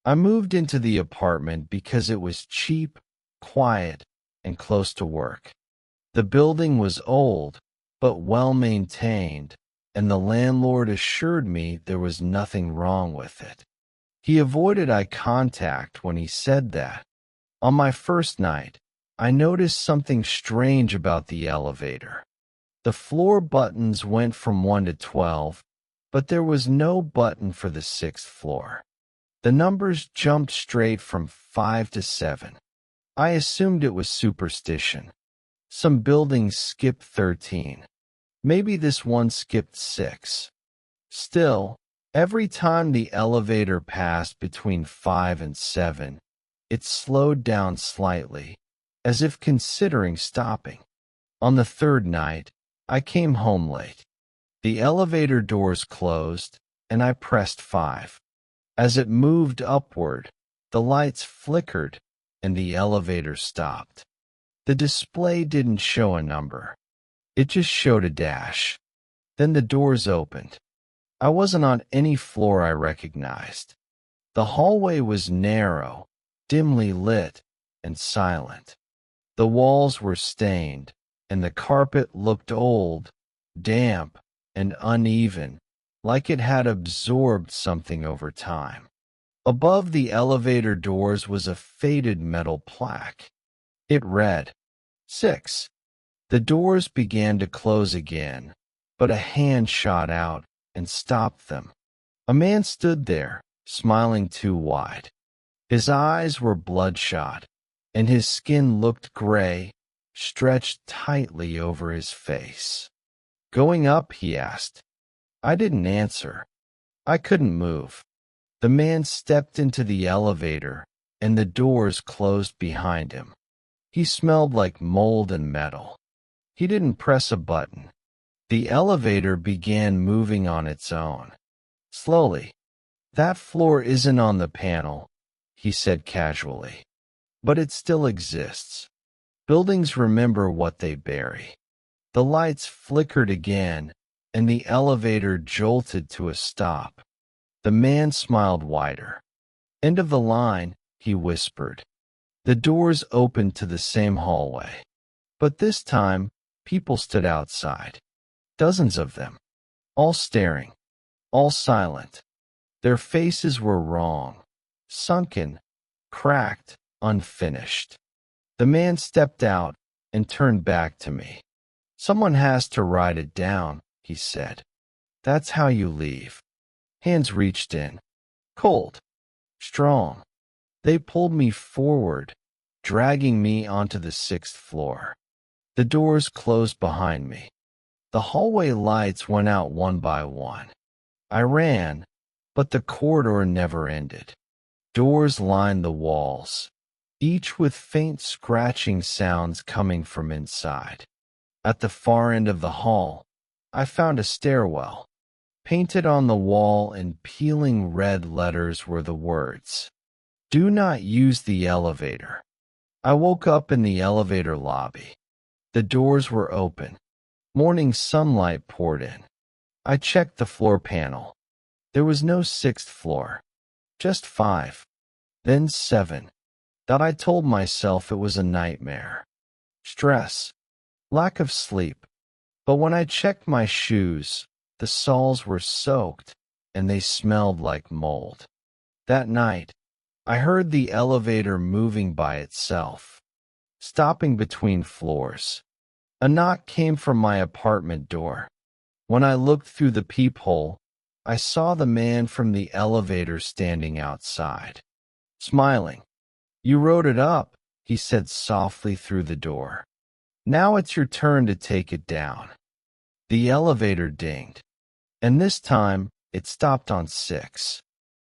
I moved into the apartment because it was cheap, quiet, and close to work. The building was old, but well maintained, and the landlord assured me there was nothing wrong with it. He avoided eye contact when he said that. On my first night, I noticed something strange about the elevator. The floor buttons went from 1 to 12, but there was no button for the sixth floor. The numbers jumped straight from 5 to 7. I assumed it was superstition. Some buildings skipped 13. Maybe this one skipped 6. Still, every time the elevator passed between 5 and 7, it slowed down slightly, as if considering stopping. On the third night, I came home late. The elevator doors closed, and I pressed 5. As it moved upward, the lights flickered, and the elevator stopped. The display didn't show a number. It just showed a dash. Then the doors opened. I wasn't on any floor I recognized. The hallway was narrow, dimly lit, and silent. The walls were stained, and the carpet looked old, damp, and uneven, like it had absorbed something over time. Above the elevator doors was a faded metal plaque. It read, 6. The doors began to close again, but a hand shot out and stopped them. A man stood there, smiling too wide. His eyes were bloodshot, and his skin looked gray, stretched tightly over his face. Going up, he asked. I didn't answer. I couldn't move. The man stepped into the elevator, and the doors closed behind him. He smelled like mold and metal. He didn't press a button. The elevator began moving on its own. Slowly. That floor isn't on the panel, he said casually. But it still exists. Buildings remember what they bury. The lights flickered again, and the elevator jolted to a stop. The man smiled wider. End of the line, he whispered. The doors opened to the same hallway. But this time, people stood outside. Dozens of them. All staring. All silent. Their faces were wrong. Sunken. Cracked. Unfinished. The man stepped out and turned back to me. Someone has to write it down, he said. That's how you leave. Hands reached in. Cold. Strong. They pulled me forward, dragging me onto the sixth floor. The doors closed behind me. The hallway lights went out one by one. I ran, but the corridor never ended. Doors lined the walls, each with faint scratching sounds coming from inside. At the far end of the hall, I found a stairwell. Painted on the wall in peeling red letters were the words, "Do not use the elevator." I woke up in the elevator lobby. The doors were open. Morning sunlight poured in. I checked the floor panel. There was no sixth floor, just 5, then 7. That I told myself it was a nightmare. Stress, lack of sleep. But when I checked my shoes, the soles were soaked, and they smelled like mold. That night, I heard the elevator moving by itself, stopping between floors. A knock came from my apartment door. When I looked through the peephole, I saw the man from the elevator standing outside, smiling. You wrote it up, he said softly through the door. Now it's your turn to take it down. The elevator dinged, and this time it stopped on 6.